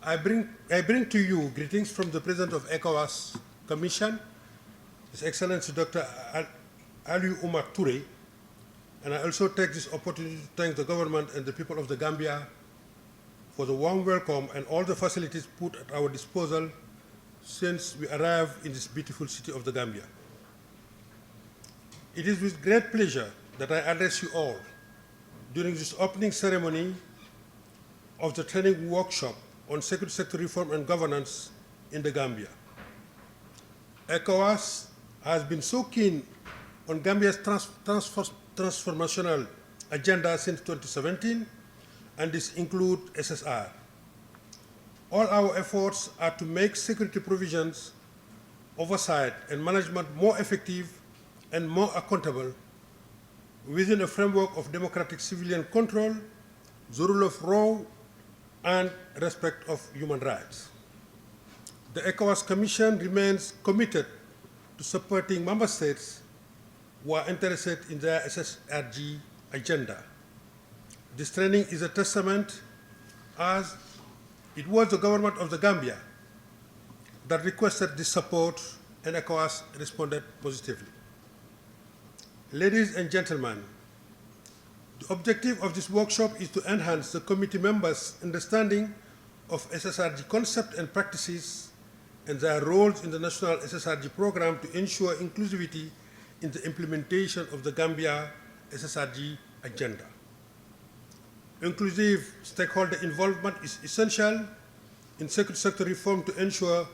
I bring to you greetings from the President of ECOWAS Commission, His Excellency Dr. Ali Umar Toure, and I also take this opportunity to thank the government and the people of the Gambia for the warm welcome and all the facilities put at our disposal since we arrived in this beautiful city of the Gambia. It is with great pleasure that I address you all during this opening ceremony of the training workshop on security sector reform and governance in the Gambia. ECOWAS has been so keen on Gambia's transformational agenda since 2017, and this includes SSR. All our efforts are to make security provisions, oversight, and management more effective and more accountable within a framework of democratic civilian control, the rule of law, and respect of human rights. The ECOWAS Commission remains committed to supporting member states who are interested in their SSRG agenda. This training is a testament, as it was the government of the Gambia that requested this support, and ECOWAS responded positively. Ladies and gentlemen, the objective of this workshop is to enhance the committee members' understanding of SSRG concept and practices and their roles in the national SSRG program to ensure inclusivity in the implementation of the Gambia SSRG agenda. Inclusive stakeholder involvement is essential in security sector reform to ensure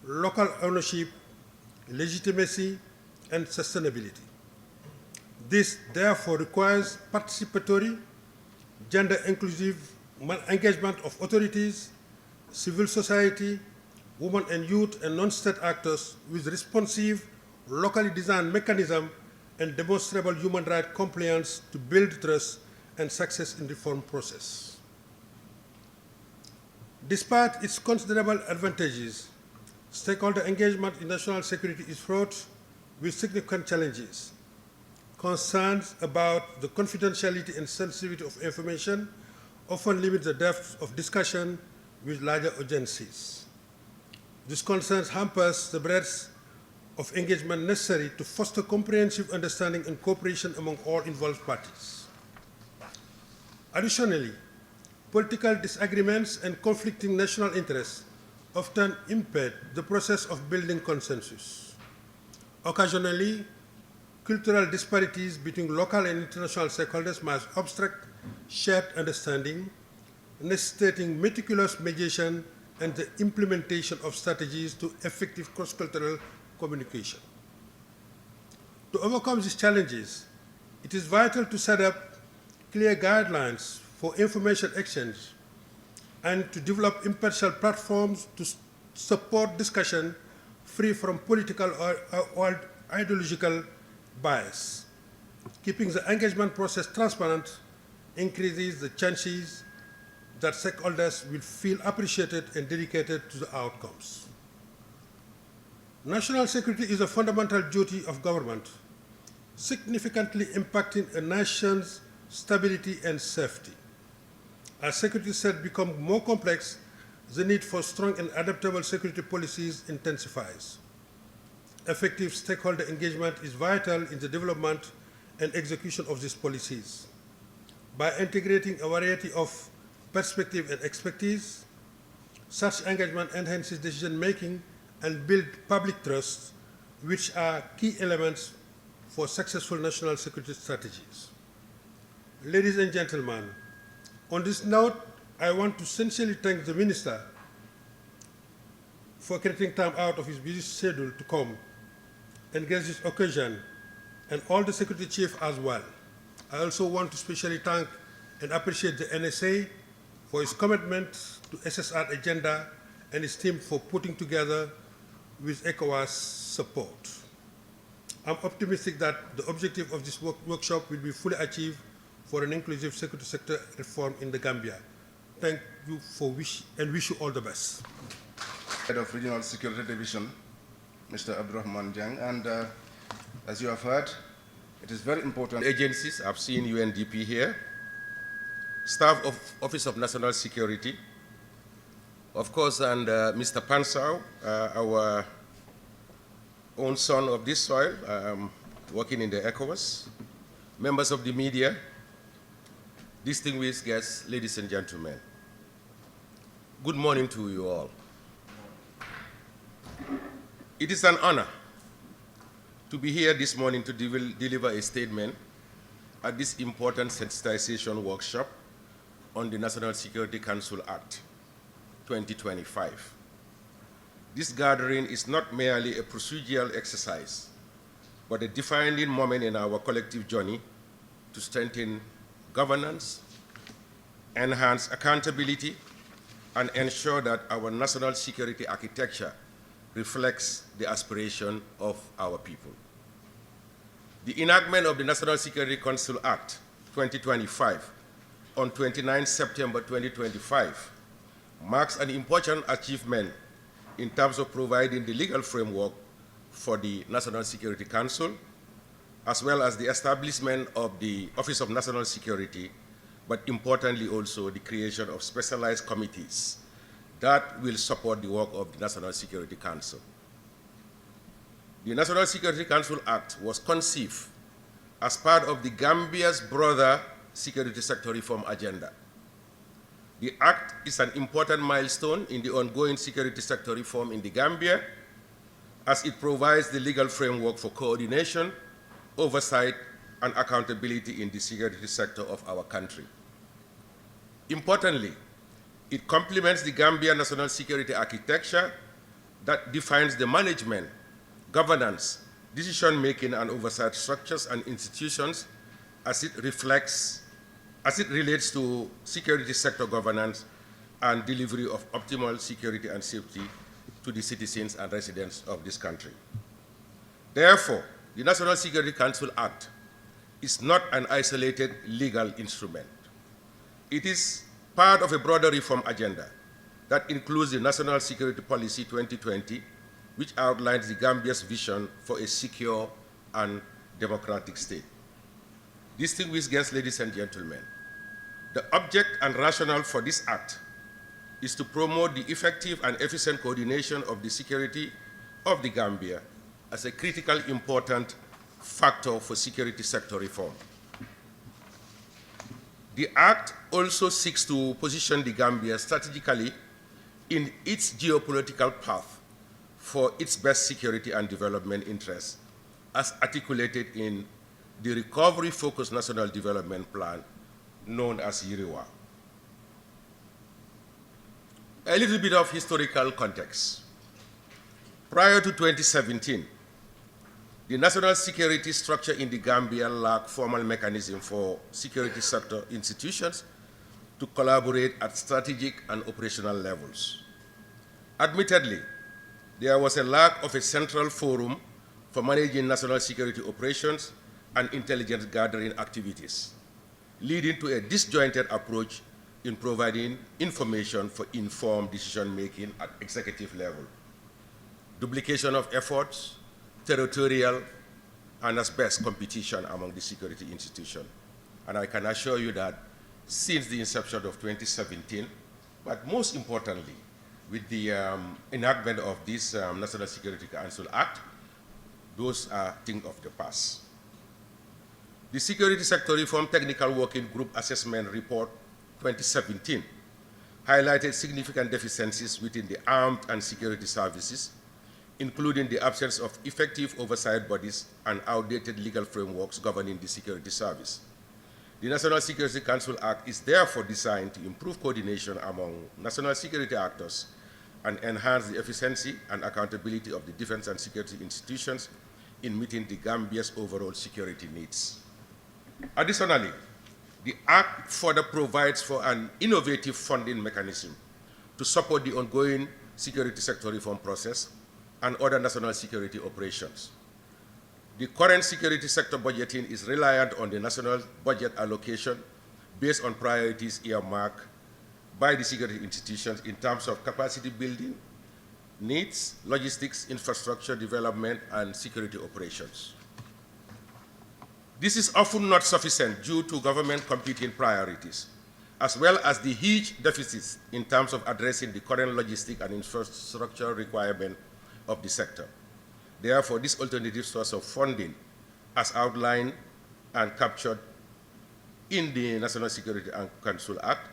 local ownership, legitimacy, and sustainability. This therefore requires participatory, gender-inclusive engagement of authorities, civil society, women and youth, and non-state actors with responsive, locally designed mechanisms and demonstrable human rights compliance to build trust and success in the reform process. Despite its considerable advantages, stakeholder engagement in national security is fraught with significant challenges. Concerns about the confidentiality and sensitivity of information often limit the depth of discussion with larger agencies. This concern hampers the breadth of engagement necessary to foster comprehensive understanding and cooperation among all involved parties. Additionally, political disagreements and conflicting national interests often impede the process of building consensus. Occasionally, cultural disparities between local and international stakeholders must obstruct shared understanding, necessitating meticulous mediation and the implementation of strategies to effective cross-cultural communication. To overcome these challenges, it is vital to set up clear guidelines for information exchange and to develop impartial platforms to support discussion free from political or ideological bias. Keeping the engagement process transparent increases the chances that stakeholders will feel appreciated and dedicated to the outcomes. National security is a fundamental duty of government, significantly impacting a nation's stability and safety. As security threats become more complex, the need for strong and adaptable security policies intensifies. Effective stakeholder engagement is vital in the development and execution of these policies. By integrating a variety of perspectives and expertise, such engagement enhances decision-making and builds public trust, which are key elements for successful national security strategies. Ladies and gentlemen, on this note, I want to sincerely thank the Minister for creating time out of his busy schedule to come and grace this occasion, and all the security chiefs as well. I also want to specially thank and appreciate the NSA for its commitment to SSR agenda and its team for putting together with ECOWAS support. I'm optimistic that the objective of this workshop will be fully achieved for an inclusive security sector reform in the Gambia. Thank you and wish you all the best. Head of Regional Security Division, Mr. Abdurrahman Jang, and as you have heard, it is very important. Agencies, I've seen UNDP here, staff of Office of National Security, Of course, and Mr. Pansau, our own son of this soil, working in the ECOWAS, members of the media, distinguished guests, ladies and gentlemen. Good morning to you all. It is an honor to be here this morning to deliver a statement at this important sensitization workshop on the National Security Council Act 2025. This gathering is not merely a procedural exercise, but a defining moment in our collective journey to strengthen governance, enhance accountability, and ensure that our national security architecture reflects the aspiration of our people. The enactment of the National Security Council Act 2025 on 29 September 2025 marks an important achievement in terms of providing the legal framework for the National Security Council, as well as the establishment of the Office of National Security, but importantly also the creation of specialized committees that will support the work of the National Security Council. The National Security Council Act was conceived as part of the Gambia's broader security sector reform agenda. The Act is an important milestone in the ongoing security sector reform in the Gambia, as it provides the legal framework for coordination, oversight, and accountability in the security sector of our country. Importantly, it complements the Gambia national security architecture that defines the management, governance, decision-making, and oversight structures and institutions as it relates to security sector governance and delivery of optimal security and safety to the citizens and residents of this country. Therefore, the National Security Council Act is not an isolated legal instrument. It is part of a broader reform agenda that includes the National Security Policy 2020, which outlines the Gambia's vision for a secure and democratic state. Distinguished guests, ladies and gentlemen, the object and rationale for this act is to promote the effective and efficient coordination of the security of the Gambia as a critical important factor for security sector reform. The Act also seeks to position the Gambia strategically in its geopolitical path for its best security and development interests, as articulated in the Recovery-Focused National Development Plan, known as YIRIWA. A little bit of historical context. Prior to 2017, the national security structure in the Gambia lacked formal mechanism for security sector institutions to collaborate at strategic and operational levels. Admittedly, there was a lack of a central forum for managing national security operations and intelligence gathering activities, leading to a disjointed approach in providing information for informed decision-making at executive level. Duplication of efforts, territorial, and as best competition among the security institutions. And I can assure you that since the inception of 2017, but most importantly, with the enactment of this National Security Council Act, those are things of the past. The Security Sector Reform Technical Working Group Assessment Report 2017 highlighted significant deficiencies within the armed and security services, including the absence of effective oversight bodies and outdated legal frameworks governing the security service. The National Security Council Act is therefore designed to improve coordination among national security actors and enhance the efficiency and accountability of the defense and security institutions in meeting the Gambia's overall security needs. Additionally, the Act further provides for an innovative funding mechanism to support the ongoing security sector reform process and other national security operations. The current security sector budgeting is reliant on the national budget allocation based on priorities earmarked by the security institutions in terms of capacity building, needs, logistics, infrastructure development, and security operations. This is often not sufficient due to government competing priorities, as well as the huge deficits in terms of addressing the current logistic and infrastructure requirement of the sector. Therefore, this alternative source of funding, as outlined and captured in the National Security Council Act,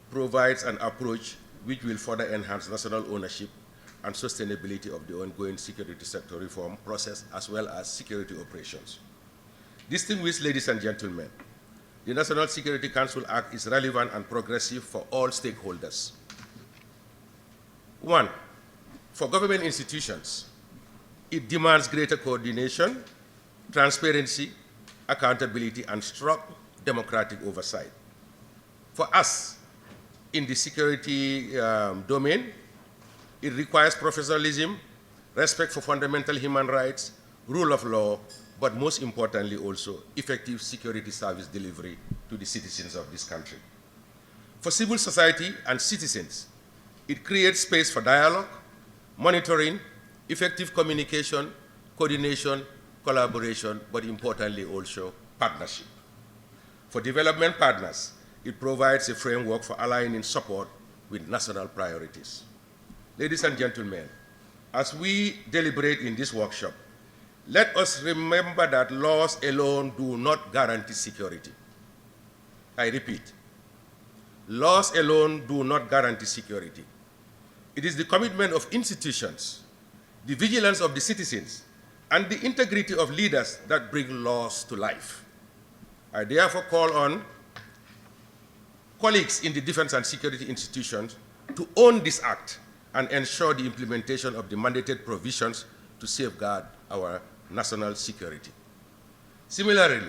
provides an approach which will further enhance national ownership and sustainability of the ongoing security sector reform process, as well as security operations. Distinguished ladies and gentlemen, the National Security Council Act is relevant and progressive for all stakeholders. 1, for government institutions, it demands greater coordination, transparency, accountability, and strong democratic oversight. For us, in the security domain, it requires professionalism, respect for fundamental human rights, rule of law, but most importantly also, effective security service delivery to the citizens of this country. For civil society and citizens, it creates space for dialogue, monitoring, effective communication, coordination, collaboration, but importantly also partnership. For development partners, it provides a framework for aligning support with national priorities. Ladies and gentlemen, as we deliberate in this workshop, let us remember that laws alone do not guarantee security. I repeat, laws alone do not guarantee security. It is the commitment of institutions, the vigilance of the citizens, and the integrity of leaders that bring laws to life. I therefore call on colleagues in the defense and security institutions to own this act and ensure the implementation of the mandated provisions to safeguard our national security. Similarly,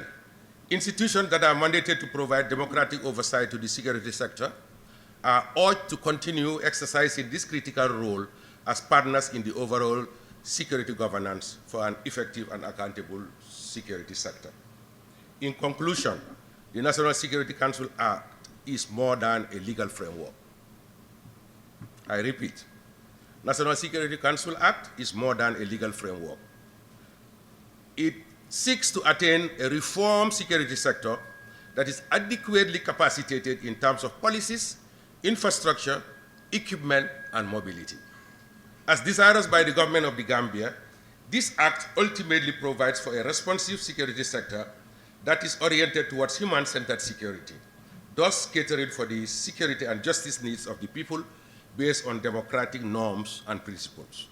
institutions that are mandated to provide democratic oversight to the security sector are urged to continue exercising this critical role as partners in the overall security governance for an effective and accountable security sector. In conclusion, the National Security Council Act is more than a legal framework. I repeat, National Security Council Act is more than a legal framework. It seeks to attain a reformed security sector that is adequately capacitated in terms of policies, infrastructure, equipment, and mobility. As desired by the government of the Gambia, this act ultimately provides for a responsive security sector that is oriented towards human-centered security, thus catering for the security and justice needs of the people based on democratic norms and principles.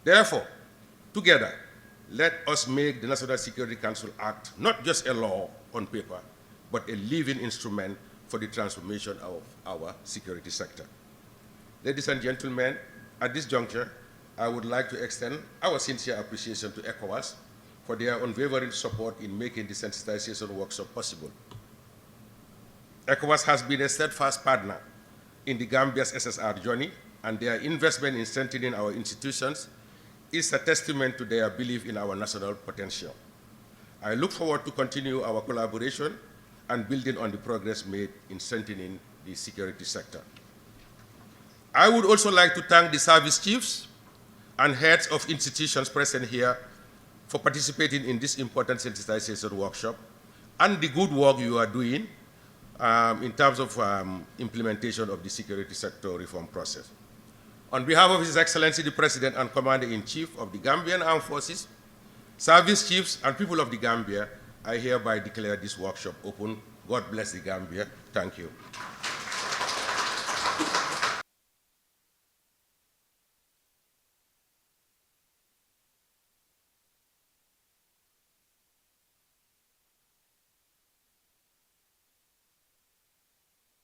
Therefore, together, let us make the National Security Council Act not just a law on paper, but a living instrument for the transformation of our security sector. Ladies and gentlemen, at this juncture, I would like to extend our sincere appreciation to ECOWAS for their unwavering support in making the sensitization workshop possible. ECOWAS has been a steadfast partner in the Gambia's SSR journey, and their investment in strengthening our institutions is a testament to their belief in our national potential. I look forward to continue our collaboration and building on the progress made in strengthening the security sector. I would also like to thank the service chiefs and heads of institutions present here for participating in this important sensitization workshop and the good work you are doing in terms of implementation of the security sector reform process. On behalf of His Excellency the President and Commander-in-Chief of the Gambian Armed Forces, service chiefs and people of the Gambia, I hereby declare this workshop open. God bless the Gambia. Thank you.